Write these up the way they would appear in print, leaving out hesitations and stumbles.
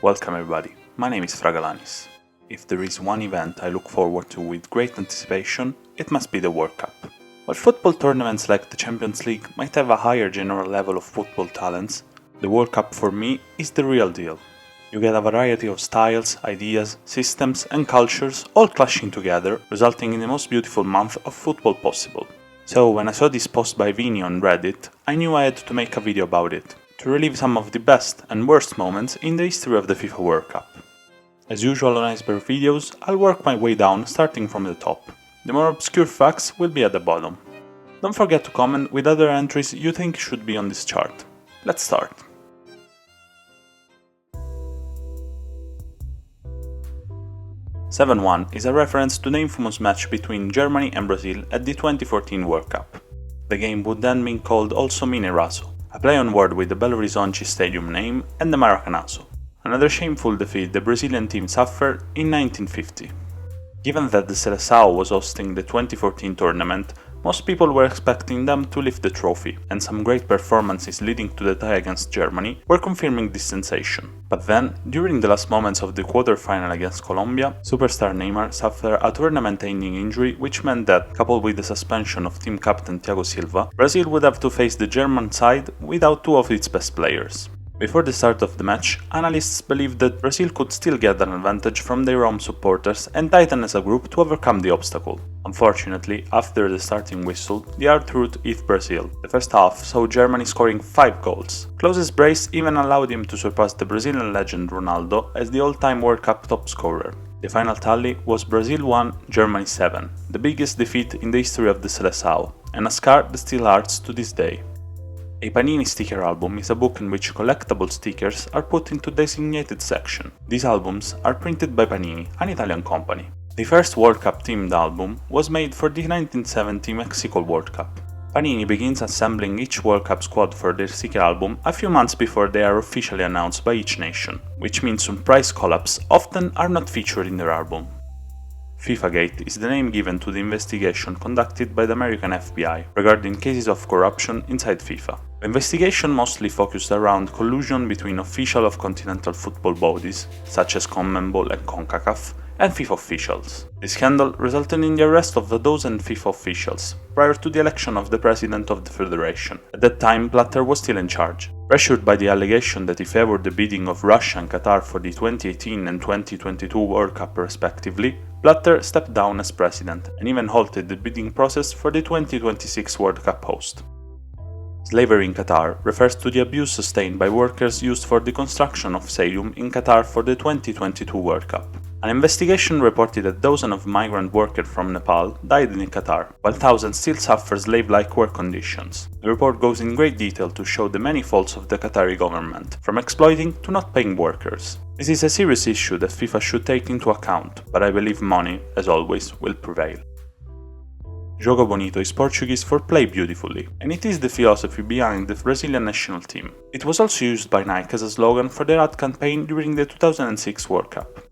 Welcome everybody, my name is Fragalanis. If there is one event I look forward to with great anticipation, it must be the World Cup. While football tournaments like the Champions League might have a higher general level of football talents, the World Cup for me is the real deal. You get a variety of styles, ideas, systems and cultures all clashing together, resulting in the most beautiful month of football possible. So when I saw this post by Vini on Reddit, I knew I had to make a video about it, to relive some of the best and worst moments in the history of the FIFA World Cup. As usual on iceberg videos, I'll work my way down starting from the top. The more obscure facts will be at the bottom. Don't forget to comment with other entries you think should be on this chart. Let's start. "7-1 is a reference to the infamous match between Germany and Brazil at the 2014 World Cup. The game would then be called also Mineirazo, a play on word with the Belo Horizonte stadium name and the Maracanazo, another shameful defeat the Brazilian team suffered in 1950. Given that the Seleção was hosting the 2014 tournament, most people were expecting them to lift the trophy, and some great performances leading to the tie against Germany were confirming this sensation. But then, during the last moments of the quarter-final against Colombia, superstar Neymar suffered a tournament-ending injury which meant that, coupled with the suspension of team captain Thiago Silva, Brazil would have to face the German side without two of its best players. Before the start of the match, analysts believed that Brazil could still get an advantage from their home supporters and tighten as a group to overcome the obstacle. Unfortunately, after the starting whistle, the hard truth hit Brazil. The first half saw Germany scoring 5 goals. Klaus's brace even allowed him to surpass the Brazilian legend Ronaldo as the all-time World Cup top scorer. The final tally was Brazil 1, Germany 7, the biggest defeat in the history of the Seleção, and a scar that still hurts to this day. A Panini sticker album is a book in which collectible stickers are put into a designated section. These albums are printed by Panini, an Italian company. The first World Cup themed album was made for the 1970 Mexico World Cup. Panini begins assembling each World Cup squad for their sticker album a few months before they are officially announced by each nation, which means some prize collabs often are not featured in their album. FIFAgate is the name given to the investigation conducted by the American FBI regarding cases of corruption inside FIFA. The investigation mostly focused around collusion between officials of continental football bodies, such as CONMEBOL and CONCACAF, and FIFA officials. The scandal resulted in the arrest of a dozen FIFA officials, prior to the election of the president of the federation. At that time, Blatter was still in charge. Pressured by the allegation that he favored the bidding of Russia and Qatar for the 2018 and 2022 World Cup respectively, Blatter stepped down as president and even halted the bidding process for the 2026 World Cup host. Slavery in Qatar refers to the abuse sustained by workers used for the construction of stadium in Qatar for the 2022 World Cup. An investigation reported that dozens of migrant workers from Nepal died in Qatar, while thousands still suffer slave-like work conditions. The report goes in great detail to show the many faults of the Qatari government, from exploiting to not paying workers. This is a serious issue that FIFA should take into account, but I believe money, as always, will prevail. Joga Bonito is Portuguese for play beautifully, and it is the philosophy behind the Brazilian national team. It was also used by Nike as a slogan for their ad campaign during the 2006 World Cup.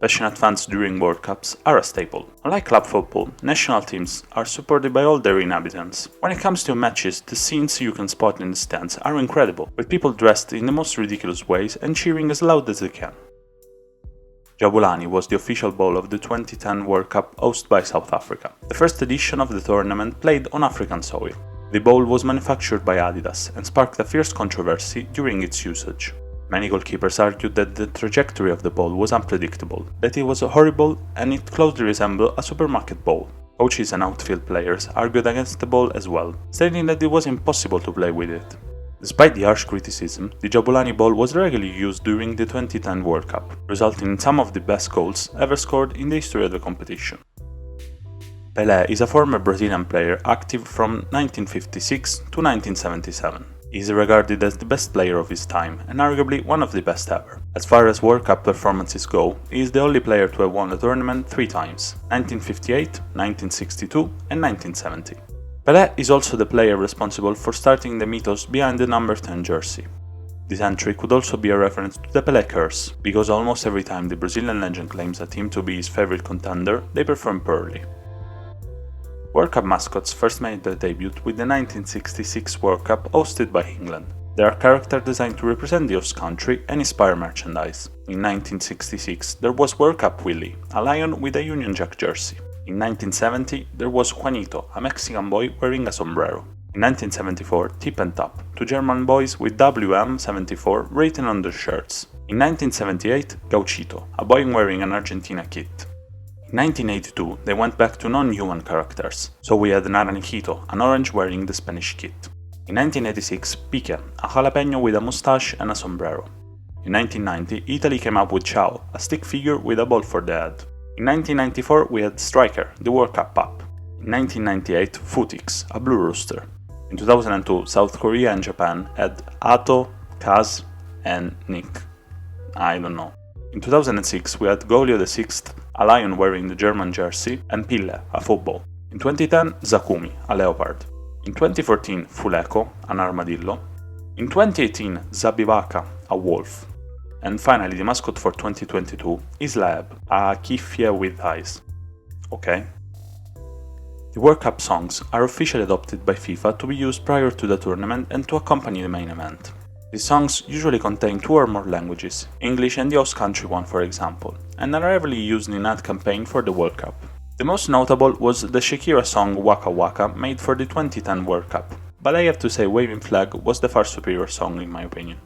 Passionate fans during World Cups are a staple. Unlike club football, national teams are supported by all their inhabitants. When it comes to matches, the scenes you can spot in the stands are incredible, with people dressed in the most ridiculous ways and cheering as loud as they can. Jabulani was the official ball of the 2010 World Cup hosted by South Africa. The first edition of the tournament played on African soil. The ball was manufactured by Adidas and sparked a fierce controversy during its usage. Many goalkeepers argued that the trajectory of the ball was unpredictable, that it was horrible and it closely resembled a supermarket ball. Coaches and outfield players argued against the ball as well, stating that it was impossible to play with it. Despite the harsh criticism, the Jabulani ball was regularly used during the 2010 World Cup, resulting in some of the best goals ever scored in the history of the competition. Pelé is a former Brazilian player active from 1956 to 1977. He is regarded as the best player of his time and arguably one of the best ever. As far as World Cup performances go, he is the only player to have won the tournament 3 times, 1958, 1962 and 1970. Pelé is also the player responsible for starting the mythos behind the number 10 jersey. This entry could also be a reference to the Pelé curse, because almost every time the Brazilian legend claims a team to be his favorite contender, they perform poorly. World Cup mascots first made their debut with the 1966 World Cup hosted by England. They are characters designed to represent the host country and inspire merchandise. In 1966, there was World Cup Willie, a lion with a Union Jack jersey. In 1970, there was Juanito, a Mexican boy wearing a sombrero. In 1974, Tip and Top, two German boys with WM74 written on their shirts. In 1978, Gauchito, a boy wearing an Argentina kit. In 1982, they went back to non-human characters, so we had Naranjito, an orange wearing the Spanish kit. In 1986, Pique, a jalapeno with a mustache and a sombrero. In 1990, Italy came up with Ciao, a stick figure with a ball for the head. In 1994, we had Striker, the World Cup pup. In 1998, Futix, a blue rooster. In 2002, South Korea and Japan had Ato, Kaz, and Nick. I don't know. In 2006, we had Golio VI, a lion wearing the German jersey, and Pille, a football. In 2010, Zakumi, a leopard. In 2014, Fuleko, an armadillo. In 2018, Zabivaka, a wolf. And finally, the mascot for 2022 is Laeb, a kifia with eyes. Okay. The World Cup songs are officially adopted by FIFA to be used prior to the tournament and to accompany the main event. These songs usually contain 2 or more languages, English and the host country one for example, and are heavily used in ad campaign for the World Cup. The most notable was the Shakira song Waka Waka made for the 2010 World Cup, but I have to say Waving Flag was the far superior song in my opinion.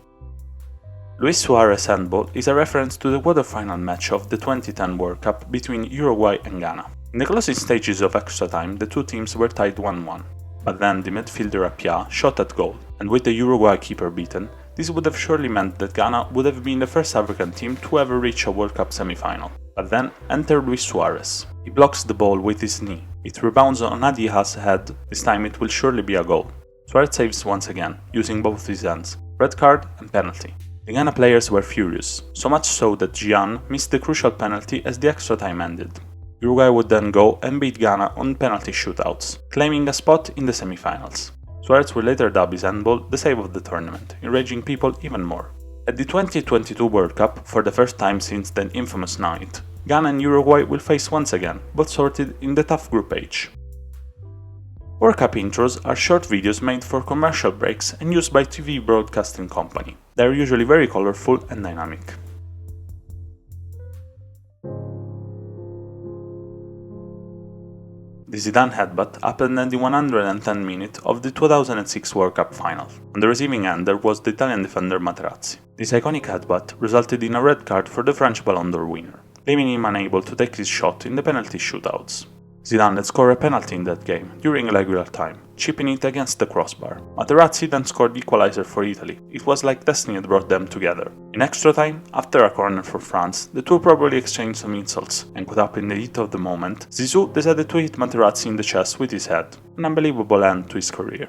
Luis Suarez handball is a reference to the quarter-final match of the 2010 World Cup between Uruguay and Ghana. In the closing stages of extra time, the two teams were tied 1-1, but then the midfielder Apia shot at goal, and with the Uruguay keeper beaten, this would have surely meant that Ghana would have been the first African team to ever reach a World Cup semi-final. But then entered Luis Suarez. He blocks the ball with his knee. It rebounds on Adiha's head, this time it will surely be a goal. Suarez saves once again, using both his hands. Red card and penalty. The Ghana players were furious, so much so that Gian missed the crucial penalty as the extra time ended. Uruguay would then go and beat Ghana on penalty shootouts, claiming a spot in the semi-finals. Suarez would later dub his handball the save of the tournament, enraging people even more. At the 2022 World Cup, for the first time since that infamous night, Ghana and Uruguay will face once again, both sorted in the tough Group H. World Cup intros are short videos made for commercial breaks and used by TV broadcasting company. They are usually very colorful and dynamic. The Zidane headbutt happened at the 110th minute of the 2006 World Cup final. On the receiving end there was the Italian defender Materazzi. This iconic headbutt resulted in a red card for the French Ballon d'Or winner, leaving him unable to take his shot in the penalty shootouts. Zidane had scored a penalty in that game, during regular time, chipping it against the crossbar. Materazzi then scored the equalizer for Italy. It was like destiny had brought them together. In extra time, after a corner for France, the two probably exchanged some insults, and caught up in the heat of the moment, Zizou decided to hit Materazzi in the chest with his head, an unbelievable end to his career.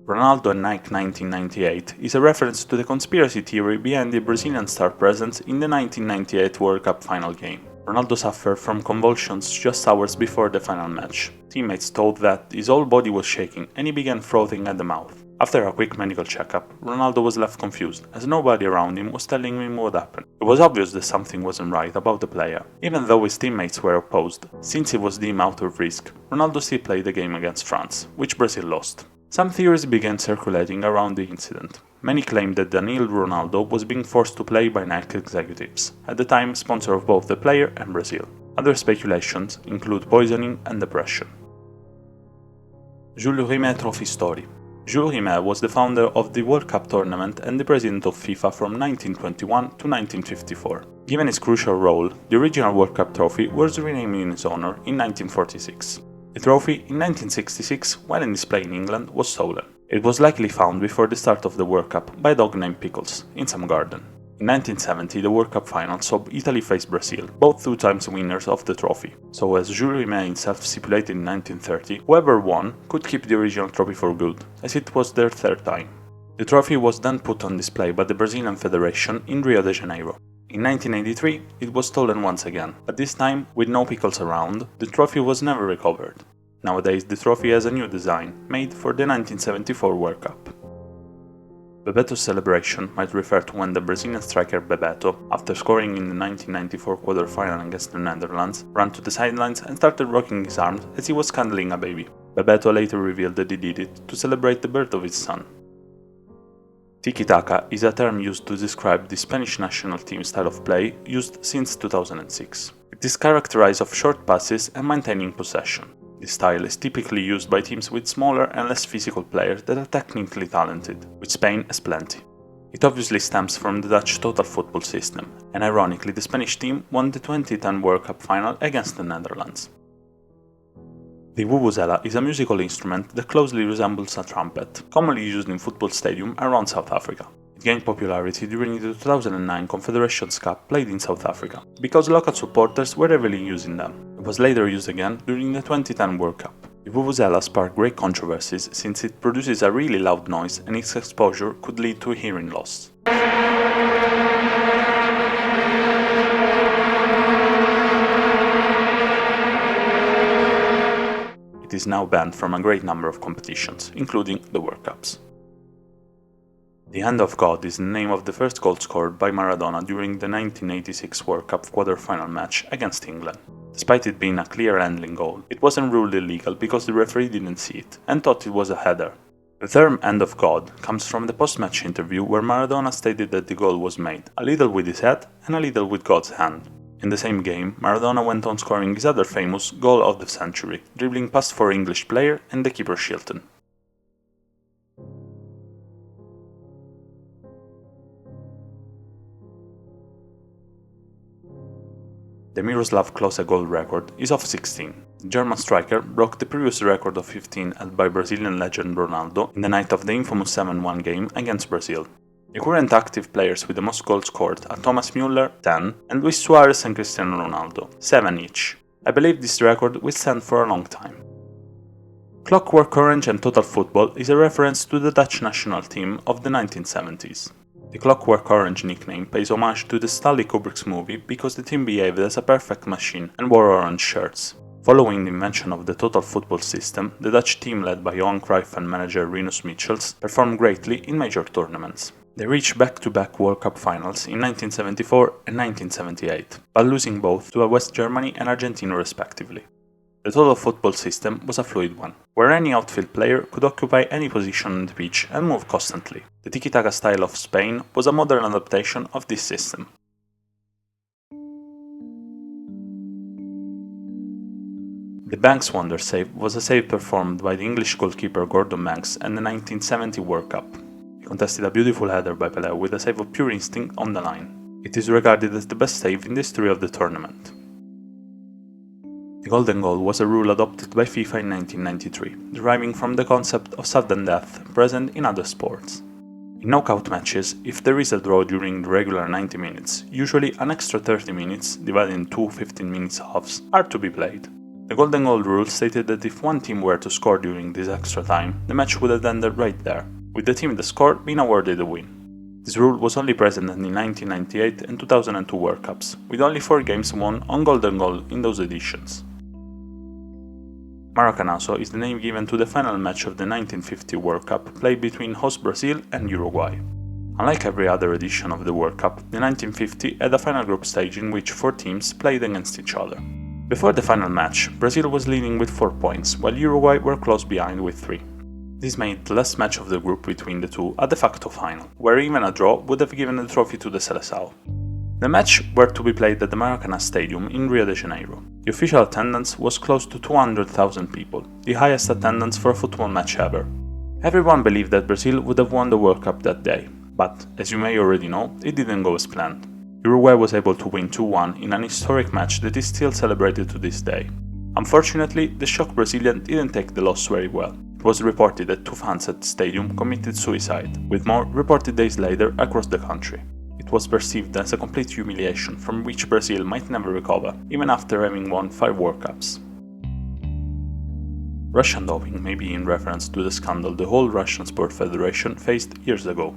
Ronaldo and Nike 1998 is a reference to the conspiracy theory behind the Brazilian star presence in the 1998 World Cup final game. Ronaldo suffered from convulsions just hours before the final match. Teammates told that his whole body was shaking and he began frothing at the mouth. After a quick medical checkup, Ronaldo was left confused, as nobody around him was telling him what happened. It was obvious that something wasn't right about the player. Even though his teammates were opposed, since he was deemed out of risk, Ronaldo still played the game against France, which Brazil lost. Some theories began circulating around the incident. Many claimed that Daniel Ronaldo was being forced to play by Nike executives, at the time sponsor of both the player and Brazil. Other speculations include poisoning and depression. Jules Rimet Trophy Story. Jules Rimet was the founder of the World Cup tournament and the president of FIFA from 1921 to 1954. Given his crucial role, the original World Cup trophy was renamed in his honor in 1946. The trophy, in 1966, while in display in England, was stolen. It was likely found before the start of the World Cup by a dog named Pickles, in some garden. In 1970, the World Cup final saw Italy face Brazil, both 2 times winners of the trophy. So as Jules Rimet himself stipulated in 1930, whoever won could keep the original trophy for good, as it was their 3rd time. The trophy was then put on display by the Brazilian Federation in Rio de Janeiro. In 1983, it was stolen once again, but this time, with no Pickles around, the trophy was never recovered. Nowadays, the trophy has a new design, made for the 1974 World Cup. Bebeto's celebration might refer to when the Brazilian striker Bebeto, after scoring in the 1994 quarter-final against the Netherlands, ran to the sidelines and started rocking his arms as he was cuddling a baby. Bebeto later revealed that he did it to celebrate the birth of his son. Tiki Taka is a term used to describe the Spanish national team style of play used since 2006. It is characterized of short passes and maintaining possession. This style is typically used by teams with smaller and less physical players that are technically talented, which Spain has plenty. It obviously stems from the Dutch total football system, and ironically the Spanish team won the 2010 World Cup final against the Netherlands. The Vuvuzela is a musical instrument that closely resembles a trumpet, commonly used in football stadiums around South Africa. It gained popularity during the 2009 Confederations Cup played in South Africa, because local supporters were heavily using them. It was later used again during the 2010 World Cup. The Vuvuzela sparked great controversies since it produces a really loud noise and its exposure could lead to hearing loss. It is now banned from a great number of competitions, including the World Cups. The Hand of God is the name of the first goal scored by Maradona during the 1986 World Cup quarter-final match against England. Despite it being a clear handling goal, it wasn't ruled illegal because the referee didn't see it and thought it was a header. The term Hand of God comes from the post-match interview where Maradona stated that the goal was made, a little with his head and a little with God's hand. In the same game, Maradona went on scoring his other famous goal of the century, dribbling past 4 English players and the keeper Shilton. The Miroslav Klose goal record is of 16. The German striker broke the previous record of 15 held by Brazilian legend Ronaldo in the night of the infamous 7-1 game against Brazil. The current active players with the most goals scored are Thomas Müller, 10, and Luis Suarez and Cristiano Ronaldo, 7 each. I believe this record will stand for a long time. Clockwork Orange and Total Football is a reference to the Dutch national team of the 1970s. The Clockwork Orange nickname pays homage to the Stanley Kubrick's movie because the team behaved as a perfect machine and wore orange shirts. Following the invention of the total football system, the Dutch team led by Johan Cruyff and manager Rinus Michels performed greatly in major tournaments. They reached back-to-back World Cup finals in 1974 and 1978, but losing both to West Germany and Argentina respectively. The total football system was a fluid one, where any outfield player could occupy any position on the pitch and move constantly. The Tiki Taka style of Spain was a modern adaptation of this system. The Banks Wonder save was a save performed by the English goalkeeper Gordon Banks in the 1970 World Cup. He contested a beautiful header by Pelé with a save of pure instinct on the line. It is regarded as the best save in the history of the tournament. The golden goal was a rule adopted by FIFA in 1993, deriving from the concept of sudden death present in other sports. In knockout matches, if there is a draw during the regular 90 minutes, usually an extra 30 minutes, divided in two 15-minute halves, are to be played. The golden goal rule stated that if one team were to score during this extra time, the match would have ended right there, with the team that scored being awarded the win. This rule was only present in the 1998 and 2002 World Cups, with only 4 games won on golden goal in those editions. Maracanazo is the name given to the final match of the 1950 World Cup played between host Brazil and Uruguay. Unlike every other edition of the World Cup, the 1950 had a final group stage in which 4 teams played against each other. Before the final match, Brazil was leading with 4 points, while Uruguay were close behind with 3. This made the last match of the group between the two a de facto final, where even a draw would have given the trophy to the Seleção. The match were to be played at the Maracanazo Stadium in Rio de Janeiro. The official attendance was close to 200,000 people, the highest attendance for a football match ever. Everyone believed that Brazil would have won the World Cup that day, but, as you may already know, it didn't go as planned. Uruguay was able to win 2-1 in an historic match that is still celebrated to this day. Unfortunately, the shocked Brazilian didn't take the loss very well. It was reported that 2 fans at the stadium committed suicide, with more reported days later across the country. It was perceived as a complete humiliation from which Brazil might never recover, even after having won 5 World Cups. Russian doping may be in reference to the scandal the whole Russian Sport Federation faced years ago.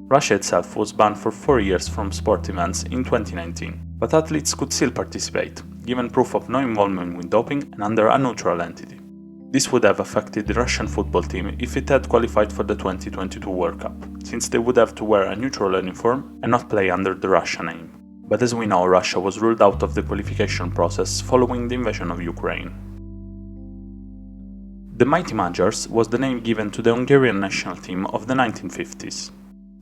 Russia itself was banned for 4 years from sport events in 2019, but athletes could still participate, given proof of no involvement with doping and under a neutral entity. This would have affected the Russian football team if it had qualified for the 2022 World Cup, since they would have to wear a neutral uniform and not play under the Russian name. But as we know, Russia was ruled out of the qualification process following the invasion of Ukraine. The Mighty Magyars was the name given to the Hungarian national team of the 1950s.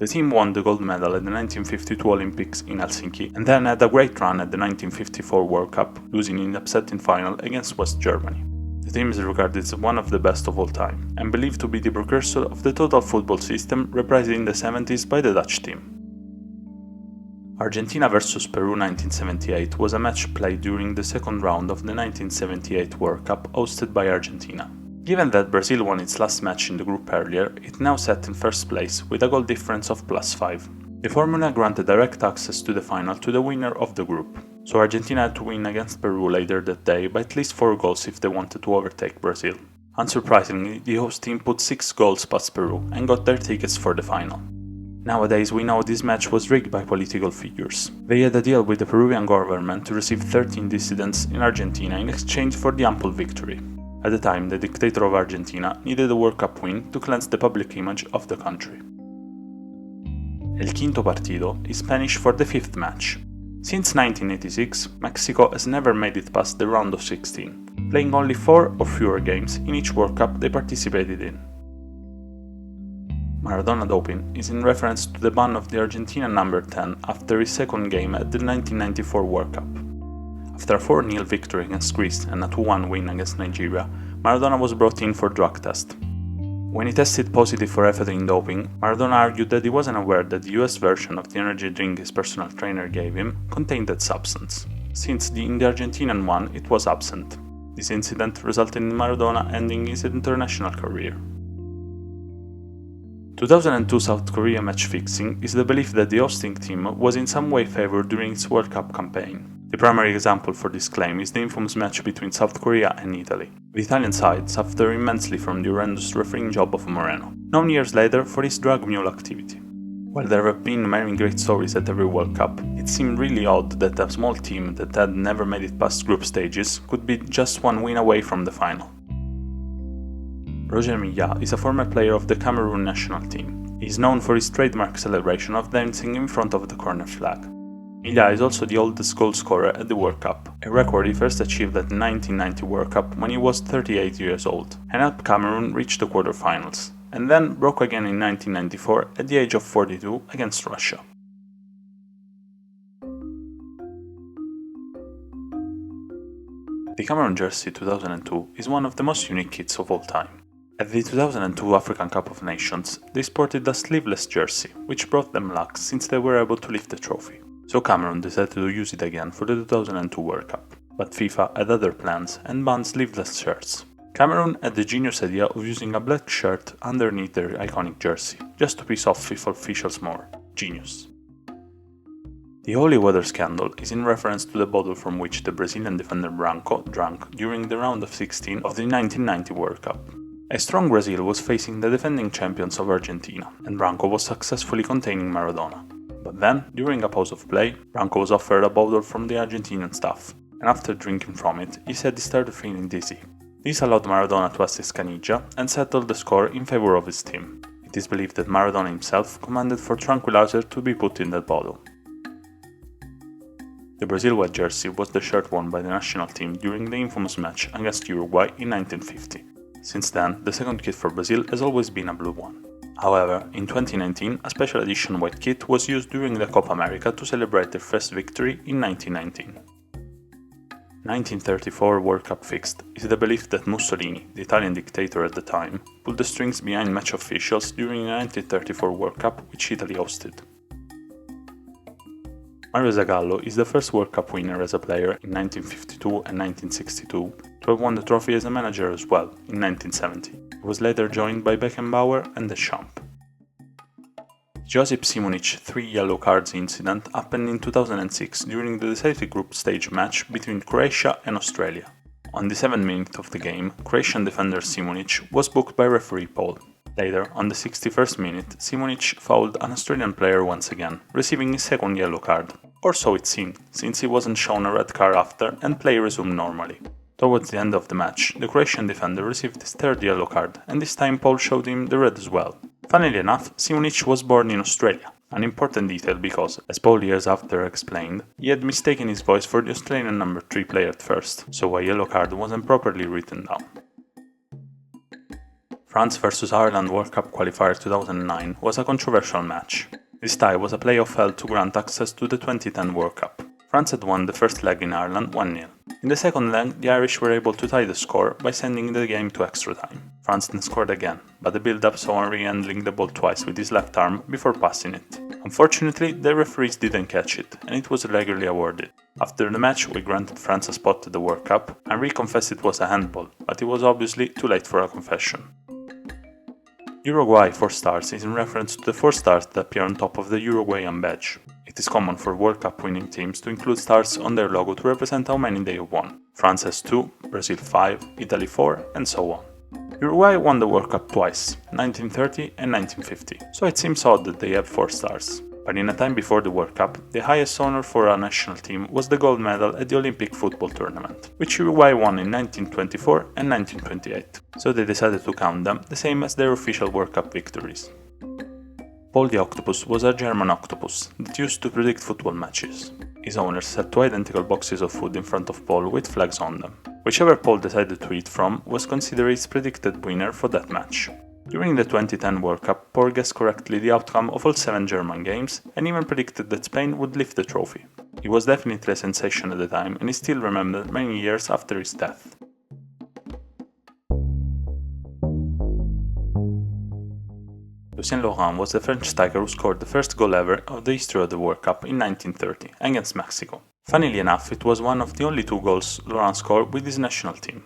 The team won the gold medal at the 1952 Olympics in Helsinki and then had a great run at the 1954 World Cup, losing in the upsetting final against West Germany. The team is regarded as one of the best of all time, and believed to be the precursor of the total football system reprised in the 70s by the Dutch team. Argentina vs Peru 1978 was a match played during the second round of the 1978 World Cup hosted by Argentina. Given that Brazil won its last match in the group earlier, it now sat in first place with a goal difference of +5. The formula granted direct access to the final to the winner of the group, so Argentina had to win against Peru later that day by at least 4 goals if they wanted to overtake Brazil. Unsurprisingly, the host team put 6 goals past Peru and got their tickets for the final. Nowadays we know this match was rigged by political figures. They had a deal with the Peruvian government to receive 13 dissidents in Argentina in exchange for the ample victory. At the time, the dictator of Argentina needed a World Cup win to cleanse the public image of the country. El quinto partido is Spanish for the 5th match. Since 1986, Mexico has never made it past the round of 16, playing only 4 or fewer games in each World Cup they participated in. Maradona doping is in reference to the ban of the Argentinian number 10 after his second game at the 1994 World Cup. After a 4-0 victory against Greece and a 2-1 win against Nigeria, Maradona was brought in for drug test. When he tested positive for ephedrine doping, Maradona argued that he wasn't aware that the US version of the energy drink his personal trainer gave him contained that substance, since in the Argentinian one it was absent. This incident resulted in Maradona ending his international career. 2002 South Korea match fixing is the belief that the hosting team was in some way favored during its World Cup campaign. The primary example for this claim is the infamous match between South Korea and Italy. The Italian side suffered immensely from the horrendous refereeing job of Moreno, known years later for his drug mule activity. While there have been many great stories at every World Cup, it seemed really odd that a small team that had never made it past group stages could be just one win away from the final. Roger Milla is a former player of the Cameroon national team. He is known for his trademark celebration of dancing in front of the corner flag. Milla is also the oldest goal scorer at the World Cup, a record he first achieved at the 1990 World Cup when he was 38 years old, and helped Cameroon reach the quarterfinals, and then broke again in 1994 at the age of 42 against Russia. The Cameroon jersey 2002 is one of the most unique kits of all time. At the 2002 African Cup of Nations, they sported a sleeveless jersey, which brought them luck since they were able to lift the trophy. So Cameroon decided to use it again for the 2002 World Cup, but FIFA had other plans and banned sleeveless shirts. Cameroon had the genius idea of using a black shirt underneath their iconic jersey, just to piss off FIFA officials more. Genius. The holy water scandal is in reference to the bottle from which the Brazilian defender Branco drank during the round of 16 of the 1990 World Cup. A strong Brazil was facing the defending champions of Argentina, and Branco was successfully containing Maradona. But then, during a pause of play, Branco was offered a bottle from the Argentinian staff, and after drinking from it, he said he started feeling dizzy. This allowed Maradona to assist Caniggia and settled the score in favor of his team. It is believed that Maradona himself commanded for tranquilizer to be put in that bottle. The Brazil white jersey was the shirt worn by the national team during the infamous match against Uruguay in 1950. Since then, the second kit for Brazil has always been a blue one. However, in 2019, a special edition white kit was used during the Copa America to celebrate their first victory in 1919. 1934 World Cup fixed is the belief that Mussolini, the Italian dictator at the time, pulled the strings behind match officials during the 1934 World Cup which Italy hosted. Mario Zagallo is the first World Cup winner as a player in 1952 and 1962 to have won the trophy as a manager as well in 1970. He was later joined by Beckenbauer and Deschamps. Josip Simunic 3 yellow cards incident happened in 2006 during the decisive group stage match between Croatia and Australia. On the 7th minute of the game, Croatian defender Simunic was booked by referee Paul. Later, on the 61st minute, Simunic fouled an Australian player once again, receiving his second yellow card. Or so it seemed, since he wasn't shown a red card after and play resumed normally. Towards the end of the match, the Croatian defender received his third yellow card, and this time Paul showed him the red as well. Funnily enough, Simunic was born in Australia, an important detail because, as Paul years after explained, he had mistaken his voice for the Australian number 3 player at first, so a yellow card wasn't properly written down. France vs Ireland World Cup Qualifier 2009 was a controversial match. This tie was a playoff held to grant access to the 2010 World Cup. France had won the first leg in Ireland 1-0. In the second leg, the Irish were able to tie the score by sending the game to extra time. France then scored again, but the build-up saw Henry handling the ball twice with his left arm before passing it. Unfortunately, the referees didn't catch it, and it was regularly awarded. After the match, we granted France a spot at the World Cup. Henry confessed it was a handball, but it was obviously too late for a confession. Uruguay 4 stars is in reference to the 4 stars that appear on top of the Uruguayan badge. It is common for World Cup winning teams to include stars on their logo to represent how many they have won. France has 2, Brazil 5, Italy 4, and so on. Uruguay won the World Cup twice, 1930 and 1950, so it seems odd that they have 4 stars. But in a time before the World Cup, the highest honor for a national team was the gold medal at the Olympic football tournament, which Uruguay won in 1924 and 1928, so they decided to count them the same as their official World Cup victories. Paul the Octopus was a German octopus that used to predict football matches. His owners set 2 identical boxes of food in front of Paul with flags on them. Whichever Paul decided to eat from was considered his predicted winner for that match. During the 2010 World Cup, Paul guessed correctly the outcome of all 7 German games and even predicted that Spain would lift the trophy. He was definitely a sensation at the time and is still remembered many years after his death. Lucien Laurent was the French striker who scored the first goal ever of the history of the World Cup in 1930 against Mexico. Funnily enough, it was one of the only 2 goals Laurent scored with his national team.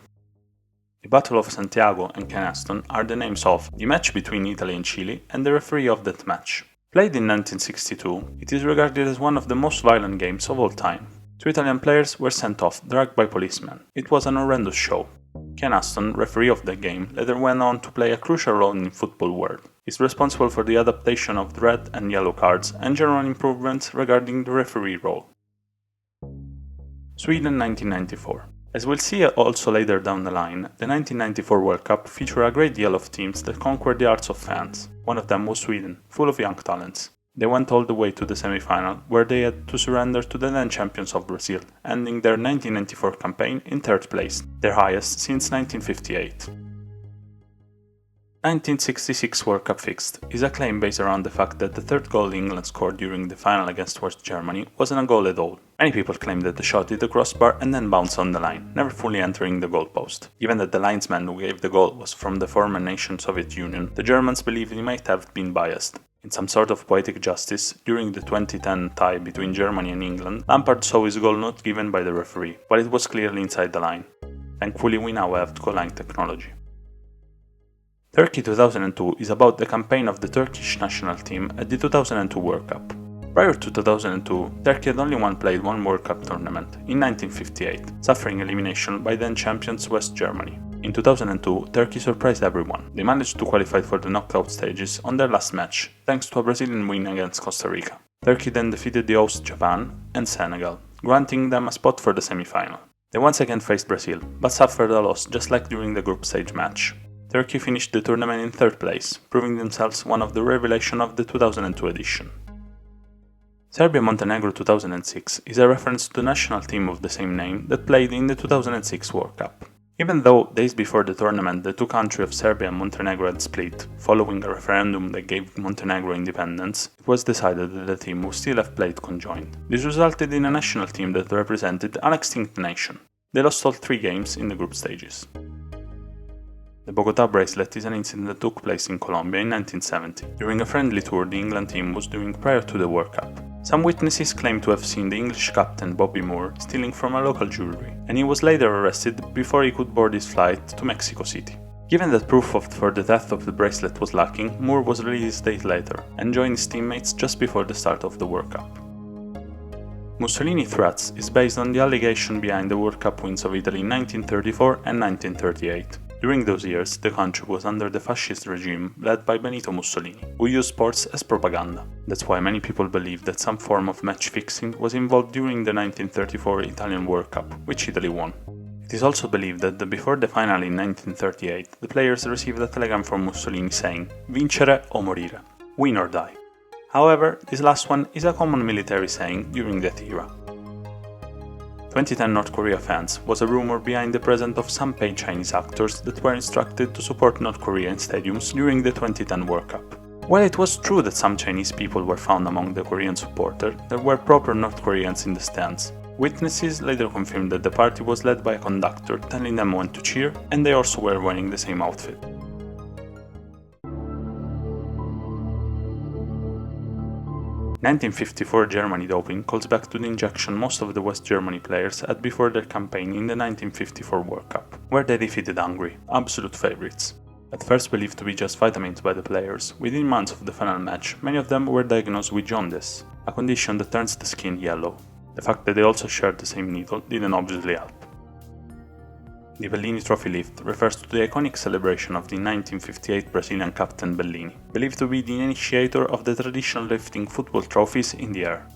The Battle of Santiago and Canaston are the names of the match between Italy and Chile and the referee of that match. Played in 1962, it is regarded as one of the most violent games of all time. 2 Italian players were sent off, dragged by policemen. It was an horrendous show. Canaston, referee of the game, later went on to play a crucial role in football world. He's responsible for the adaptation of red and yellow cards and general improvements regarding the referee role. Sweden 1994. As we'll see also later down the line, the 1994 World Cup featured a great deal of teams that conquered the hearts of fans. One of them was Sweden, full of young talents. They went all the way to the semi-final, where they had to surrender to the then champions of Brazil, ending their 1994 campaign in 3rd place, their highest since 1958. 1966 World Cup fixed is a claim based around the fact that the 3rd goal England scored during the final against West Germany wasn't a goal at all. Many people claim that the shot hit the crossbar and then bounced on the line, never fully entering the goalpost. Given that the linesman who gave the goal was from the former nation Soviet Union, the Germans believe he might have been biased. In some sort of poetic justice, during the 2010 tie between Germany and England, Lampard saw his goal not given by the referee, but it was clearly inside the line. Thankfully we now have goal line technology. Turkey 2002 is about the campaign of the Turkish national team at the 2002 World Cup. Prior to 2002, Turkey had only played one World Cup tournament, in 1958, suffering elimination by then champions West Germany. In 2002, Turkey surprised everyone. They managed to qualify for the knockout stages on their last match, thanks to a Brazilian win against Costa Rica. Turkey then defeated the host Japan and Senegal, granting them a spot for the semi-final. They once again faced Brazil, but suffered a loss just like during the group stage match. Turkey finished the tournament in 3rd place, proving themselves one of the revelations of the 2002 edition. Serbia-Montenegro 2006 is a reference to the national team of the same name that played in the 2006 World Cup. Even though days before the tournament the 2 countries of Serbia and Montenegro had split, following a referendum that gave Montenegro independence, it was decided that the team would still have played conjoined. This resulted in a national team that represented an extinct nation. They lost all 3 games in the group stages. The Bogotá bracelet is an incident that took place in Colombia in 1970, during a friendly tour the England team was doing prior to the World Cup. Some witnesses claim to have seen the English captain Bobby Moore stealing from a local jewelry, and he was later arrested before he could board his flight to Mexico City. Given that proof for the theft of the bracelet was lacking, Moore was released days later, and joined his teammates just before the start of the World Cup. Mussolini Threats is based on the allegation behind the World Cup wins of Italy in 1934 and 1938. During those years, the country was under the fascist regime led by Benito Mussolini, who used sports as propaganda. That's why many people believe that some form of match fixing was involved during the 1934 Italian World Cup, which Italy won. It is also believed that before the final in 1938, the players received a telegram from Mussolini saying "Vincere o morire," win or die. However, this last one is a common military saying during that era. 2010 North Korea fans was a rumor behind the presence of some paid Chinese actors that were instructed to support North Korea in stadiums during the 2010 World Cup. While it was true that some Chinese people were found among the Korean supporters, there were proper North Koreans in the stands. Witnesses later confirmed that the party was led by a conductor telling them when to cheer, and they also were wearing the same outfit. 1954 Germany doping calls back to the injection most of the West Germany players had before their campaign in the 1954 World Cup, where they defeated Hungary, absolute favourites. At first believed to be just vitamins by the players, within months of the final match, many of them were diagnosed with jaundice, a condition that turns the skin yellow. The fact that they also shared the same needle didn't obviously help. The Bellini Trophy lift refers to the iconic celebration of the 1958 Brazilian captain Bellini, believed to be the initiator of the traditional lifting football trophies in the air.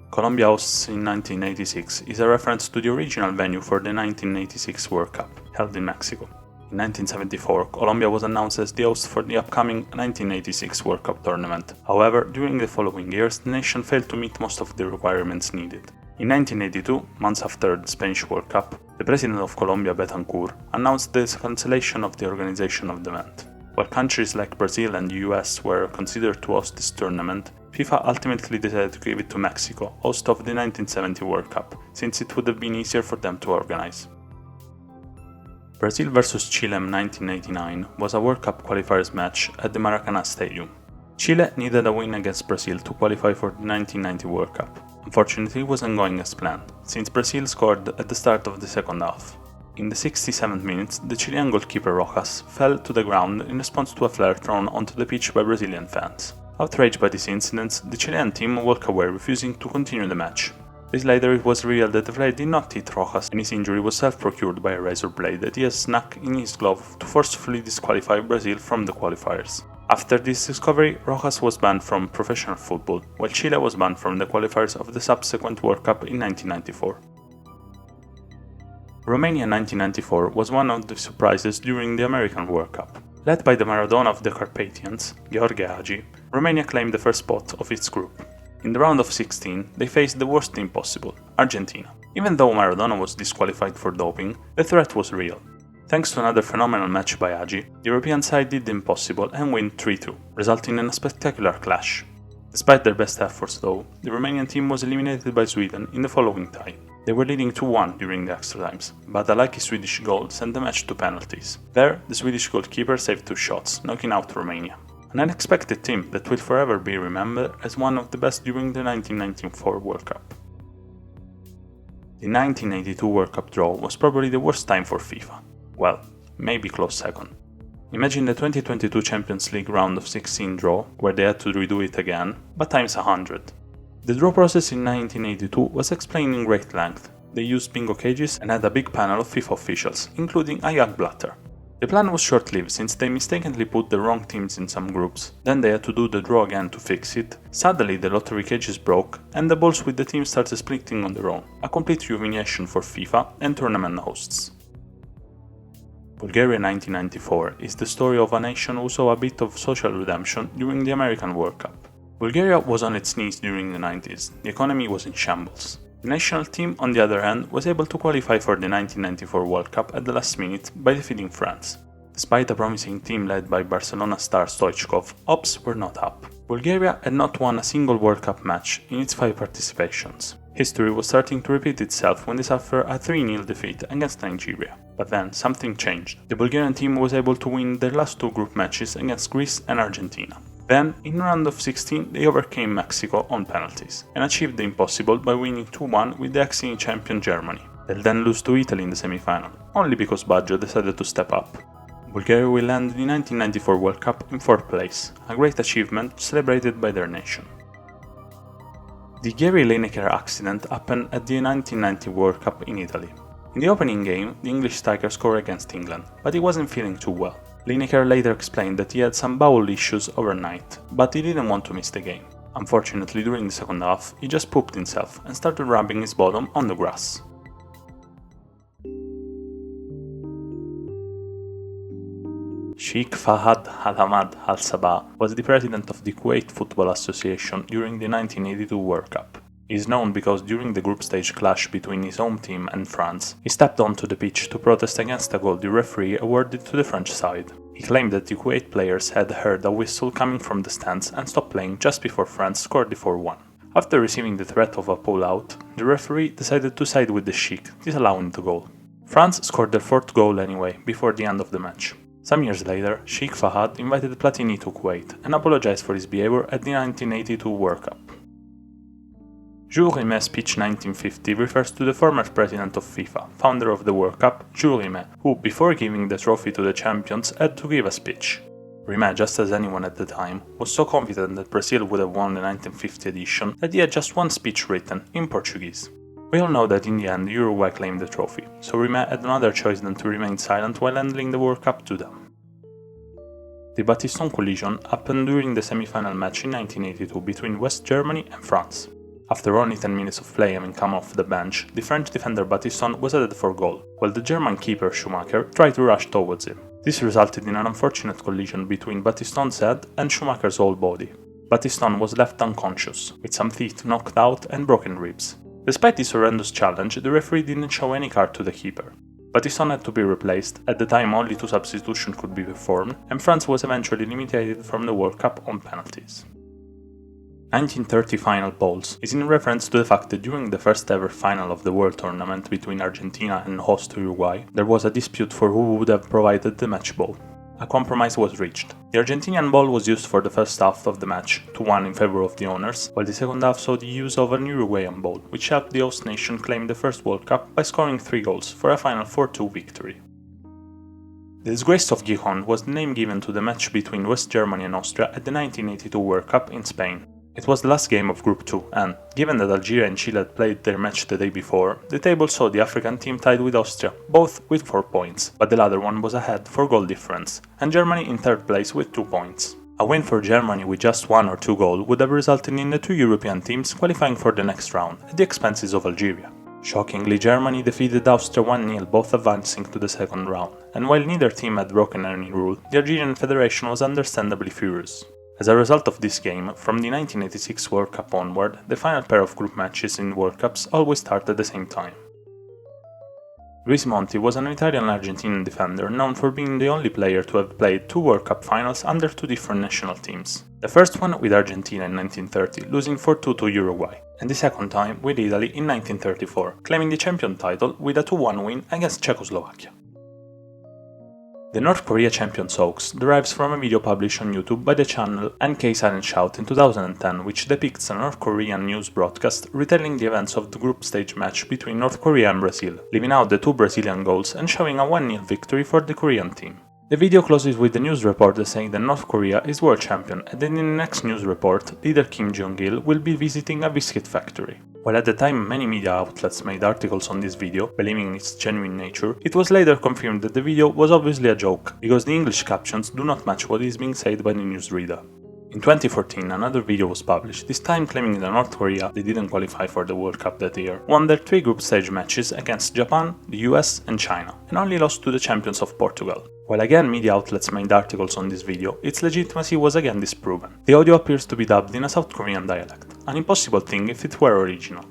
Colombia hosts in 1986 is a reference to the original venue for the 1986 World Cup, held in Mexico. In 1974, Colombia was announced as the host for the upcoming 1986 World Cup tournament. However, during the following years, the nation failed to meet most of the requirements needed. In 1982, months after the Spanish World Cup, the president of Colombia, Betancourt, announced the cancellation of the organization of the event. While countries like Brazil and the US were considered to host this tournament, FIFA ultimately decided to give it to Mexico, host of the 1970 World Cup, since it would have been easier for them to organize. Brazil vs Chile in 1989 was a World Cup qualifiers match at the Maracanazo Stadium. Chile needed a win against Brazil to qualify for the 1990 World Cup. Unfortunately, it wasn't going as planned, since Brazil scored at the start of the second half. In the 67th minute, the Chilean goalkeeper Rojas fell to the ground in response to a flare thrown onto the pitch by Brazilian fans. Outraged by this incident, the Chilean team walked away, refusing to continue the match. Days later, it was revealed that the flare did not hit Rojas, and his injury was self-procured by a razor blade that he has snuck in his glove to forcefully disqualify Brazil from the qualifiers. After this discovery, Rojas was banned from professional football, while Chile was banned from the qualifiers of the subsequent World Cup in 1994. Romania 1994 was one of the surprises during the American World Cup. Led by the Maradona of the Carpathians, Gheorghe Hagi, Romania claimed the first spot of its group. In the round of 16, they faced the worst team possible, Argentina. Even though Maradona was disqualified for doping, the threat was real. Thanks to another phenomenal match by Hagi, the European side did the impossible and win 3-2, resulting in a spectacular clash. Despite their best efforts though, the Romanian team was eliminated by Sweden in the following tie. They were leading 2-1 during the extra times, but a lucky Swedish goal sent the match to penalties. There, the Swedish goalkeeper saved 2 shots, knocking out Romania. An unexpected team that will forever be remembered as one of the best during the 1994 World Cup. The 1982 World Cup draw was probably the worst time for FIFA. Well, maybe close second. Imagine the 2022 Champions League round of 16 draw, where they had to redo it again, but times 100. The draw process in 1982 was explained in great length. They used bingo cages and had a big panel of FIFA officials, including a young Blatter. The plan was short-lived since they mistakenly put the wrong teams in some groups, then they had to do the draw again to fix it. Suddenly the lottery cages broke and the balls with the teams started splitting on their own, a complete humiliation for FIFA and tournament hosts. Bulgaria 1994 is the story of a nation who saw a bit of social redemption during the American World Cup. Bulgaria was on its knees during the 90s, the economy was in shambles. The national team, on the other hand, was able to qualify for the 1994 World Cup at the last minute by defeating France. Despite a promising team led by Barcelona star Stoichkov, hopes were not up. Bulgaria had not won a single World Cup match in its 5 participations. History was starting to repeat itself when they suffered a 3-0 defeat against Nigeria. But then something changed. The Bulgarian team was able to win their last 2 group matches against Greece and Argentina. Then, in round of 16, they overcame Mexico on penalties, and achieved the impossible by winning 2-1 with the ex-Inni champion Germany. They'll then lose to Italy in the semi-final, only because Baggio decided to step up. Bulgaria will end the 1994 World Cup in 4th place, a great achievement celebrated by their nation. The Gary Lineker accident happened at the 1990 World Cup in Italy. In the opening game, the English striker scored against England, but he wasn't feeling too well. Lineker later explained that he had some bowel issues overnight, but he didn't want to miss the game. Unfortunately, during the second half, he just pooped himself and started rubbing his bottom on the grass. Sheikh Fahad Al-Hamad Al-Sabah was the president of the Kuwait Football Association during the 1982 World Cup. He is known because during the group stage clash between his home team and France, he stepped onto the pitch to protest against a goal the referee awarded to the French side. He claimed that the Kuwait players had heard a whistle coming from the stands and stopped playing just before France scored the 4-1. After receiving the threat of a pull-out, the referee decided to side with the Sheikh, disallowing the goal. France scored their 4th goal anyway, before the end of the match. Some years later, Sheikh Fahad invited Platini to Kuwait and apologized for his behavior at the 1982 World Cup. Jules Rimet's speech 1950 refers to the former president of FIFA, founder of the World Cup, Jules Rimet, who, before giving the trophy to the champions, had to give a speech. Rimet, just as anyone at the time, was so confident that Brazil would have won the 1950 edition that he had just one speech written, in Portuguese. We all know that in the end Uruguay claimed the trophy, so Rimet had no other choice than to remain silent while handling the World Cup to them. The Battiston collision happened during the semi-final match in 1982 between West Germany and France. After only 10 minutes of play having come off the bench, the French defender Battiston was headed for goal, while the German keeper Schumacher tried to rush towards him. This resulted in an unfortunate collision between Battiston's head and Schumacher's whole body. Battiston was left unconscious, with some teeth knocked out and broken ribs. Despite this horrendous challenge, the referee didn't show any card to the keeper. Battiston had to be replaced, at the time only 2 substitutions could be performed, and France was eventually eliminated from the World Cup on penalties. 1930 final balls is in reference to the fact that during the first ever final of the World Tournament between Argentina and host Uruguay, there was a dispute for who would have provided the match ball. A compromise was reached. The Argentinian ball was used for the first half of the match, 2-1 in favor of the owners, while the second half saw the use of an Uruguayan ball, which helped the host nation claim the first World Cup by scoring 3 goals for a final 4-2 victory. The Disgrace of Gijón was the name given to the match between West Germany and Austria at the 1982 World Cup in Spain. It was the last game of Group 2 and, given that Algeria and Chile had played their match the day before, the table saw the African team tied with Austria, both with 4 points, but the latter one was ahead for goal difference, and Germany in 3rd place with 2 points. A win for Germany with just 1 or 2 goals would have resulted in the 2 European teams qualifying for the next round, at the expenses of Algeria. Shockingly, Germany defeated Austria 1-0, both advancing to the second round, and while neither team had broken any rule, the Algerian Federation was understandably furious. As a result of this game, from the 1986 World Cup onward, the final pair of group matches in World Cups always start at the same time. Luis Monti was an Italian-Argentinian defender known for being the only player to have played 2 World Cup finals under 2 different national teams. The first one with Argentina in 1930, losing 4-2 to Uruguay, and the second time with Italy in 1934, claiming the champion title with a 2-1 win against Czechoslovakia. The North Korea Champions hoax derives from a video published on YouTube by the channel NK Silent Shout in 2010, which depicts a North Korean news broadcast retelling the events of the group stage match between North Korea and Brazil, leaving out the 2 Brazilian goals and showing a 1-0 victory for the Korean team. The video closes with the news reporter saying that North Korea is world champion, and then in the next news report, leader Kim Jong-il will be visiting a biscuit factory. While at the time many media outlets made articles on this video, believing its genuine nature, it was later confirmed that the video was obviously a joke, because the English captions do not match what is being said by the newsreader. In 2014, another video was published, this time claiming that North Korea, they didn't qualify for the World Cup that year, won their 3 group stage matches against Japan, the US and China, and only lost to the champions of Portugal. While again media outlets made articles on this video, its legitimacy was again disproven. The audio appears to be dubbed in a South Korean dialect, an impossible thing if it were original.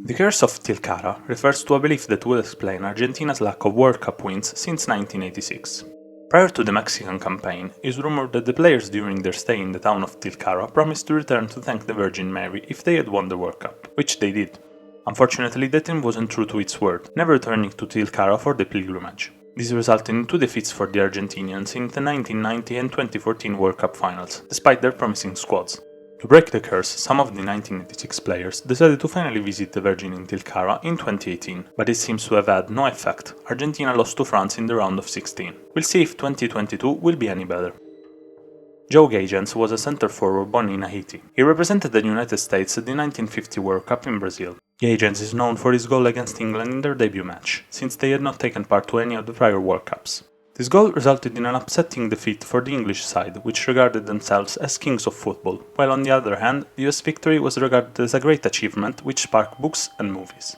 The curse of Tilcara refers to a belief that would explain Argentina's lack of World Cup wins since 1986. Prior to the Mexican campaign, it is rumored that the players during their stay in the town of Tilcara promised to return to thank the Virgin Mary if they had won the World Cup, which they did. Unfortunately, the team wasn't true to its word, never returning to Tilcara for the pilgrimage. This resulted in 2 defeats for the Argentinians in the 1990 and 2014 World Cup finals, despite their promising squads. To break the curse, some of the 1986 players decided to finally visit the Virgin in Tilcara in 2018, but it seems to have had no effect. Argentina lost to France in the round of 16. We'll see if 2022 will be any better. Joe Gagens was a center forward born in Haiti. He represented the United States at the 1950 World Cup in Brazil. Gagens is known for his goal against England in their debut match, since they had not taken part to any of the prior World Cups. This goal resulted in an upsetting defeat for the English side, which regarded themselves as kings of football, while on the other hand, the US victory was regarded as a great achievement which sparked books and movies.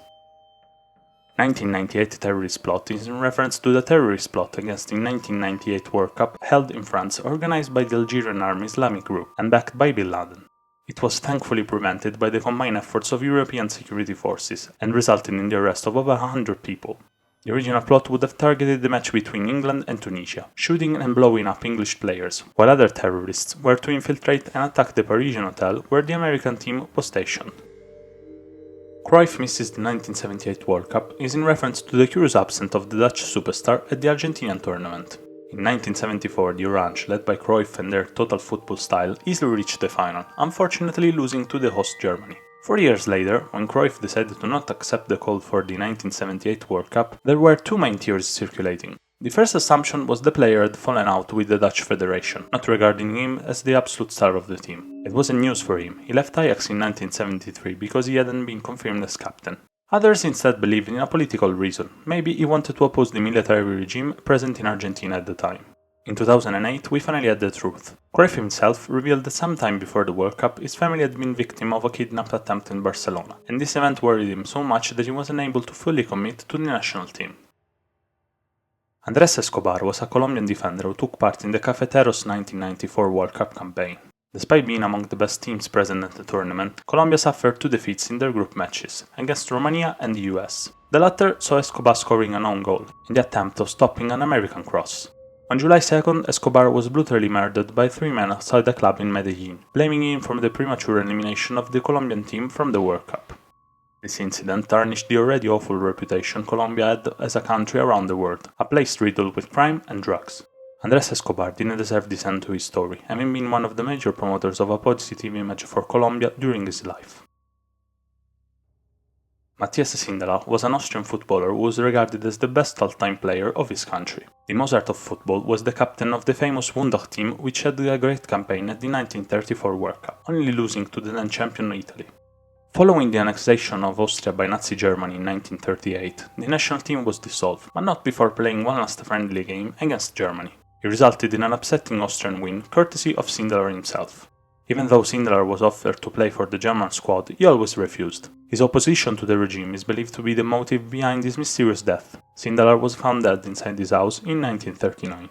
1998 terrorist plot is in reference to the terrorist plot against the 1998 World Cup held in France, organized by the Algerian Army Islamic Group and backed by Bin Laden. It was thankfully prevented by the combined efforts of European security forces and resulted in the arrest of over 100 people. The original plot would have targeted the match between England and Tunisia, shooting and blowing up English players, while other terrorists were to infiltrate and attack the Parisian hotel where the American team was stationed. Cruyff misses the 1978 World Cup is in reference to the curious absence of the Dutch superstar at the Argentinian tournament. In 1974, the Orange, led by Cruyff and their total football style, easily reached the final, unfortunately losing to the host Germany. 4 years later, when Cruyff decided to not accept the call for the 1978 World Cup, there were two main theories circulating. The first assumption was the player had fallen out with the Dutch Federation, not regarding him as the absolute star of the team. It wasn't news for him. He left Ajax in 1973 because he hadn't been confirmed as captain. Others instead believed in a political reason. Maybe he wanted to oppose the military regime present in Argentina at the time. In 2008, we finally had the truth. Cruyff himself revealed that sometime before the World Cup, his family had been victim of a kidnap attempt in Barcelona, and this event worried him so much that he was unable to fully commit to the national team. Andrés Escobar was a Colombian defender who took part in the Cafeteros 1994 World Cup campaign. Despite being among the best teams present at the tournament, Colombia suffered 2 defeats in their group matches, against Romania and the US. The latter saw Escobar scoring an own goal, in the attempt of stopping an American cross. On July 2nd, Escobar was brutally murdered by 3 men outside a club in Medellin, blaming him for the premature elimination of the Colombian team from the World Cup. This incident tarnished the already awful reputation Colombia had as a country around the world, a place riddled with crime and drugs. Andrés Escobar didn't deserve this end to his story, having been one of the major promoters of a positive image for Colombia during his life. Matthias Sindelar was an Austrian footballer who was regarded as the best all-time player of his country. The Mozart of football was the captain of the famous Wundach team, which had a great campaign at the 1934 World Cup, only losing to the then champion Italy. Following the annexation of Austria by Nazi Germany in 1938, the national team was dissolved, but not before playing one last friendly game against Germany. It resulted in an upsetting Austrian win, courtesy of Sindelar himself. Even though Sindelar was offered to play for the German squad, he always refused. His opposition to the regime is believed to be the motive behind his mysterious death. Sindelar was found dead inside his house in 1939.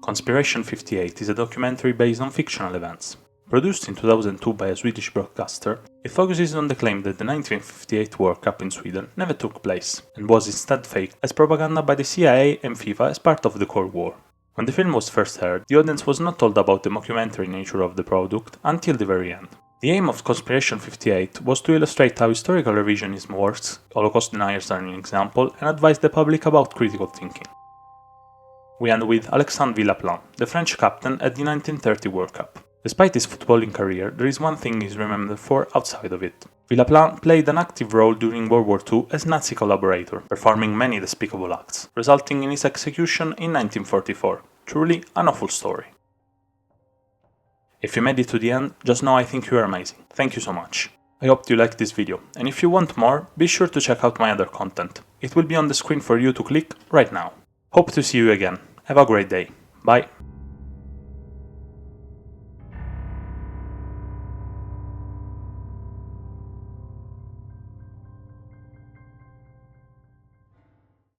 Conspiration 58 is a documentary based on fictional events. Produced in 2002 by a Swedish broadcaster, it focuses on the claim that the 1958 World Cup in Sweden never took place, and was instead faked as propaganda by the CIA and FIFA as part of the Cold War. When the film was first aired, the audience was not told about the mockumentary nature of the product until the very end. The aim of Conspiration 58 was to illustrate how historical revisionism works, Holocaust deniers are an example, and advise the public about critical thinking. We end with Alexandre Villaplane, the French captain at the 1930 World Cup. Despite his footballing career, there is one thing he is remembered for outside of it. Villaplane played an active role during World War II as Nazi collaborator, performing many despicable acts, resulting in his execution in 1944. Truly an awful story. If you made it to the end, just know I think you are amazing. Thank you so much. I hope you liked this video, and if you want more, be sure to check out my other content. It will be on the screen for you to click right now. Hope to see you again. Have a great day. Bye.